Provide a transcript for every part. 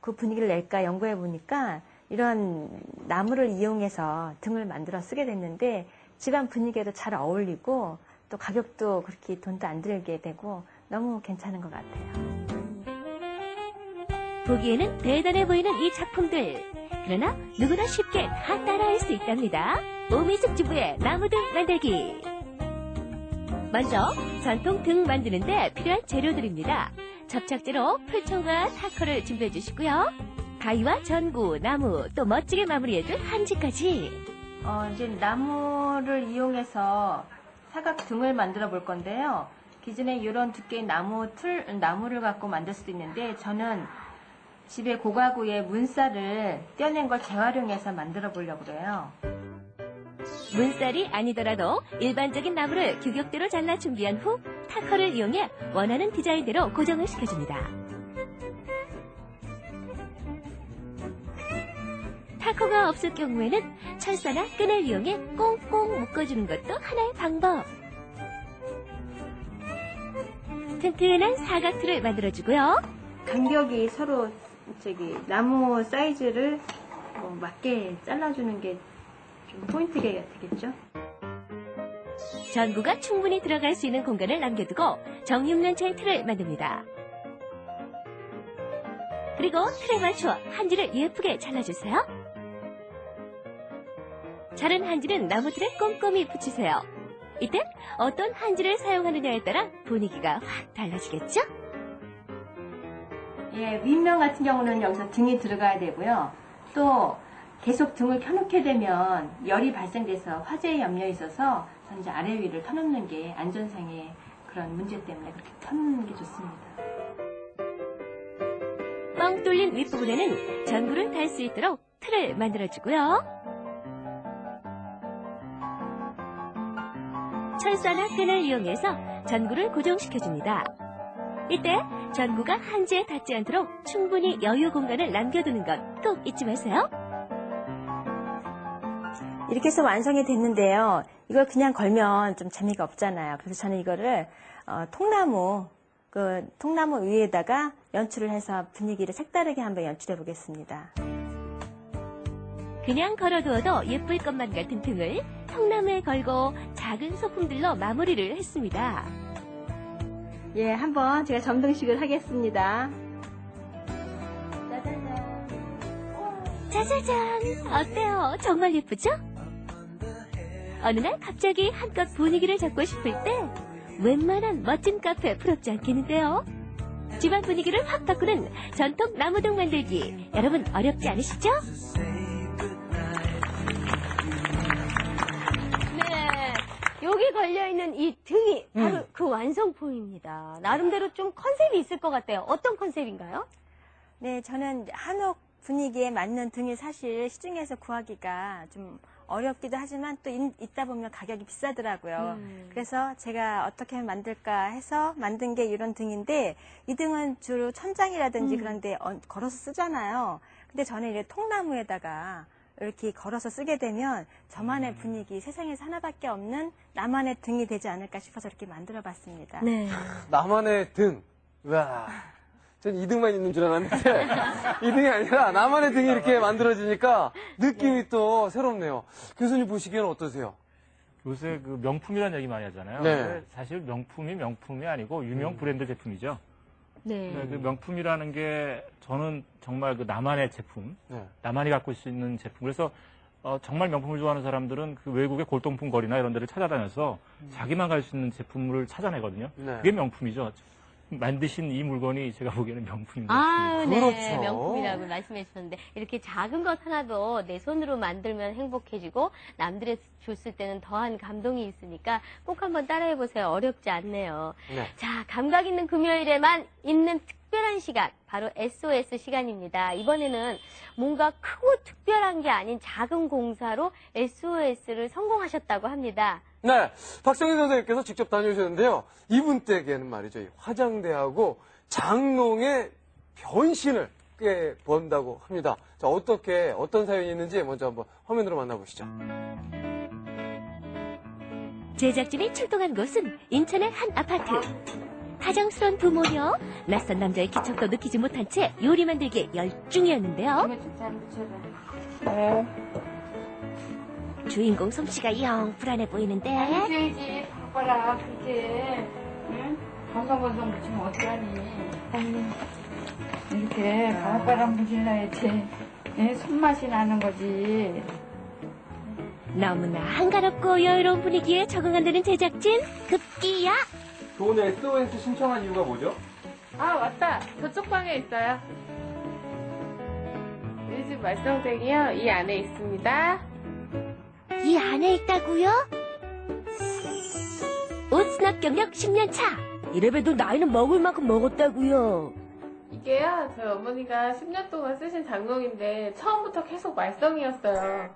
그 분위기를 낼까 연구해 보니까 이런 나무를 이용해서 등을 만들어 쓰게 됐는데 집안 분위기에도 잘 어울리고 또 가격도 그렇게 돈도 안 들게 되고 너무 괜찮은 것 같아요. 보기에는 대단해 보이는 이 작품들. 그러나 누구나 쉽게 다 따라할 수 있답니다. 오미숙 주부의 나무등 만들기. 먼저 전통 등 만드는데 필요한 재료들입니다. 접착제로 풀총과 타커를 준비해 주시고요. 가위와 전구, 나무, 또 멋지게 마무리해줄 한지까지. 이제 나무를 이용해서 사각 등을 만들어 볼 건데요. 기존에 이런 두께의 나무를 갖고 만들 수도 있는데 저는 집에 고가구의 문살을 떼어낸 걸 재활용해서 만들어 보려고 그래요. 문살이 아니더라도 일반적인 나무를 규격대로 잘라 준비한 후 타커를 이용해 원하는 디자인대로 고정을 시켜줍니다. 타커가 없을 경우에는 철사나 끈을 이용해 꽁꽁 묶어주는 것도 하나의 방법. 튼튼한 사각틀을 만들어주고요. 간격이 서로 나무 사이즈를 맞게 잘라주는 게 좀 포인트가 되겠죠. 전구가 충분히 들어갈 수 있는 공간을 남겨두고 정육면체의 틀을 만듭니다. 그리고 틀에 맞춰 한지를 예쁘게 잘라주세요. 자른 한지는 나무 틀에 꼼꼼히 붙이세요. 이때 어떤 한지를 사용하느냐에 따라 분위기가 확 달라지겠죠? 예, 윗면 같은 경우는 여기서 등이 들어가야 되고요. 또 계속 등을 켜놓게 되면 열이 발생돼서 화재에 염려에 있어서 저는 이제 아래 위를 켜놓는 게 안전상의 그런 문제 때문에 그렇게 켜놓는 게 좋습니다. 뻥 뚫린 윗부분에는 전구를 달 수 있도록 틀을 만들어주고요. 철사나 끈을 이용해서 전구를 고정시켜줍니다. 이때 전구가 한지에 닿지 않도록 충분히 여유 공간을 남겨두는 것 꼭 잊지 마세요. 이렇게 해서 완성이 됐는데요. 이걸 그냥 걸면 좀 재미가 없잖아요. 그래서 저는 이거를 통나무 위에다가 연출을 해서 분위기를 색다르게 한번 연출해 보겠습니다. 그냥 걸어두어도 예쁠 것만 같은 등을 통나무에 걸고 작은 소품들로 마무리를 했습니다. 예, 한번 제가 점등식을 하겠습니다. 짜자잔! 어때요? 정말 예쁘죠? 어느 날 갑자기 한껏 분위기를 잡고 싶을 때 웬만한 멋진 카페 부럽지 않겠는데요? 집안 분위기를 확 바꾸는 전통 나무등 만들기. 여러분 어렵지 않으시죠? 네, 여기 걸려있는 이 등이 바로 그 완성품입니다. 나름대로 좀 컨셉이 있을 것 같아요. 어떤 컨셉인가요? 네, 저는 한옥 분위기에 맞는 등이 사실 시중에서 구하기가 좀 어렵기도 하지만 또 있다 보면 가격이 비싸더라고요. 그래서 제가 어떻게 하면 만들까 해서 만든 게 이런 등인데 이 등은 주로 천장이라든지 그런 데 걸어서 쓰잖아요. 근데 저는 이제 통나무에다가 이렇게 걸어서 쓰게 되면 저만의 분위기, 세상에서 하나밖에 없는 나만의 등이 되지 않을까 싶어서 이렇게 만들어 봤습니다. 네. 나만의 등. 우와. 전 2등만 있는 줄 알았는데 2등이 아니라 나만의 등이 이렇게 만들어지니까 느낌이 또 새롭네요. 교수님 보시기에는 어떠세요? 요새 그 명품이라는 얘기 많이 하잖아요. 네. 근데 사실 명품이 아니고 유명 브랜드 제품이죠. 네. 그 명품이라는 게 저는 정말 그 나만의 제품, 네. 나만이 갖고 있는 제품. 그래서 정말 명품을 좋아하는 사람들은 그 외국의 골동품 거리나 이런 데를 찾아다녀서 자기만 갈 수 있는 제품을 찾아내거든요. 네. 그게 명품이죠. 만드신 이 물건이 제가 보기에는 명품인 것 아, 같습니다. 네. 그렇죠. 명품이라고 말씀해 주셨는데 이렇게 작은 것 하나도 내 손으로 만들면 행복해지고 남들이 줬을 때는 더한 감동이 있으니까 꼭 한번 따라해 보세요. 어렵지 않네요. 네. 자, 감각 있는 금요일에만 있는 특별한 시간, 바로 SOS 시간입니다. 이번에는 뭔가 크고 특별한 게 아닌 작은 공사로 SOS를 성공하셨다고 합니다. 네, 박성희 선생님께서 직접 다녀오셨는데요. 이분 댁에는 말이죠, 이 화장대하고 장롱의 변신을 꽤 본다고 합니다. 자, 어떤 사연이 있는지 먼저 한번 화면으로 만나보시죠. 제작진이 출동한 곳은 인천의 한 아파트. 다정스러운 부모녀. 낯선 남자의 기척도 느끼지 못한 채 요리 만들기에 열중이었는데요. 주인공 솜씨가 영 불안해 보이는데. 해줘야지. 바꿔라, 그게. 응? 건성건성 붙이면 어떡하니. 이렇게 바람바람 부질러야지. 예, 손맛이 나는 거지. 너무나 한가롭고 여유로운 분위기에 적응한다는 제작진. 급기야. 오늘 SOS 신청한 이유가 뭐죠? 아, 맞다. 저쪽 방에 있어요. 우리 집 말썽쟁이요. 이 안에 있습니다. 이 안에 있다고요? 옷 수납 경력 10년 차. 이래봬도 나이는 먹을 만큼 먹었다고요. 이게요, 저희 어머니가 10년 동안 쓰신 장롱인데 처음부터 계속 말썽이었어요.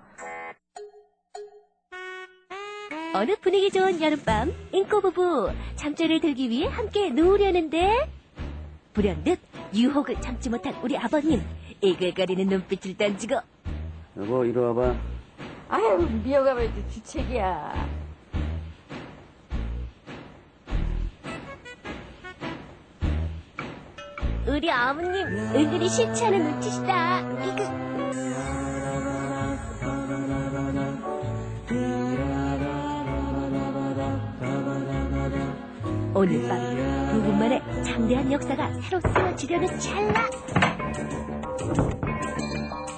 어느 분위기 좋은 여름밤, 인꼬 부부 잠자리를 들기 위해 함께 누우려는데 불현듯 유혹을 참지 못한 우리 아버님, 이글거리는 눈빛을 던지고. 여보, 이리 와봐. 아유, 미역아버지 주책이야. 우리 어머님 은근히 싫지 않은 눈짓이다. 이그. 오늘 밤 부부만의 장대한 역사가 새로 쓰여지려는 찰나.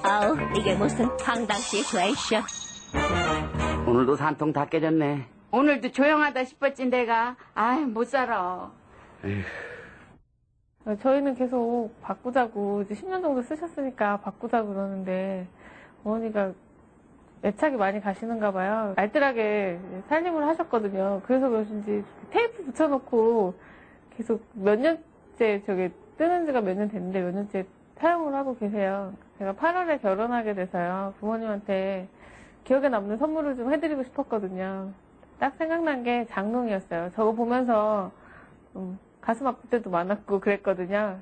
아우, 이게 무슨 황당 시츄에이션. 오늘도 산통 다 깨졌네. 오늘도 조용하다 싶었지, 내가. 아유, 못 살아. 저희는 계속 바꾸자고, 이제 10년 정도 쓰셨으니까 바꾸자고 그러는데, 어머니가 애착이 많이 가시는가 봐요. 알뜰하게 살림을 하셨거든요. 그래서 그러신지 테이프 붙여놓고 계속 몇 년째 저게 뜨는 지가 몇 년 됐는데 몇 년째 사용을 하고 계세요. 제가 8월에 결혼하게 돼서요. 부모님한테 기억에 남는 선물을 좀 해드리고 싶었거든요. 딱 생각난 게 장롱이었어요. 저거 보면서 가슴 아플 때도 많았고 그랬거든요.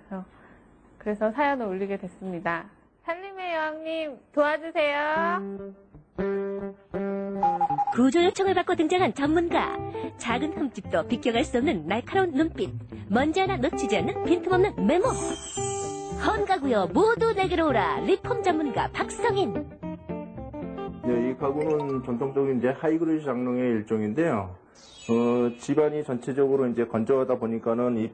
그래서 사연을 올리게 됐습니다. 살림의 여왕님 도와주세요. 구조 요청을 받고 등장한 전문가. 작은 흠집도 비껴갈 수 없는 날카로운 눈빛. 먼지 하나 놓치지 않는 빈틈없는 메모. 헌가구요 모두 내게로 오라. 리폼 전문가 박성인. 네, 이 가구는 전통적인 이제 하이그로시 장롱의 일종인데요. 집안이 전체적으로 이제 건조하다 보니까는 이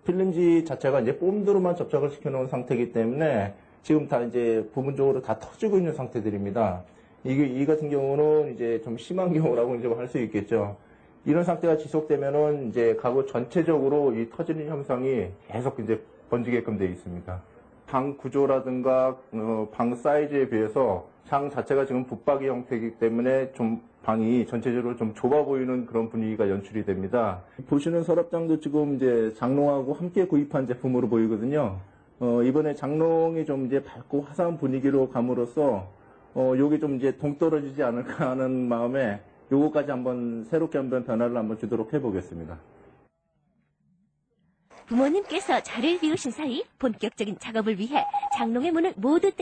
필름지 자체가 이제 뽐드로만 접착을 시켜놓은 상태이기 때문에 지금 다 이제 부분적으로 다 터지고 있는 상태들입니다. 이 같은 경우는 이제 좀 심한 경우라고 이제 할 수 있겠죠. 이런 상태가 지속되면은 이제 가구 전체적으로 이 터지는 현상이 계속 이제 번지게끔 되어 있습니다. 방 구조라든가 방 사이즈에 비해서 장 자체가 지금 붙박이 형태이기 때문에 좀 방이 전체적으로 좀 좁아 보이는 그런 분위기가 연출이 됩니다. 보시는 서랍장도 지금 이제 장롱하고 함께 구입한 제품으로 보이거든요. 이번에 장롱이 좀 이제 밝고 화사한 분위기로 감으로써 요게 좀 이제 동떨어지지 않을까 하는 마음에 요거까지 한번 새롭게 한번 변화를 한번 주도록 해보겠습니다. 부모님께서 자리를 비우신 사이 본격적인 작업을 위해 장롱의 문을 모두 떼어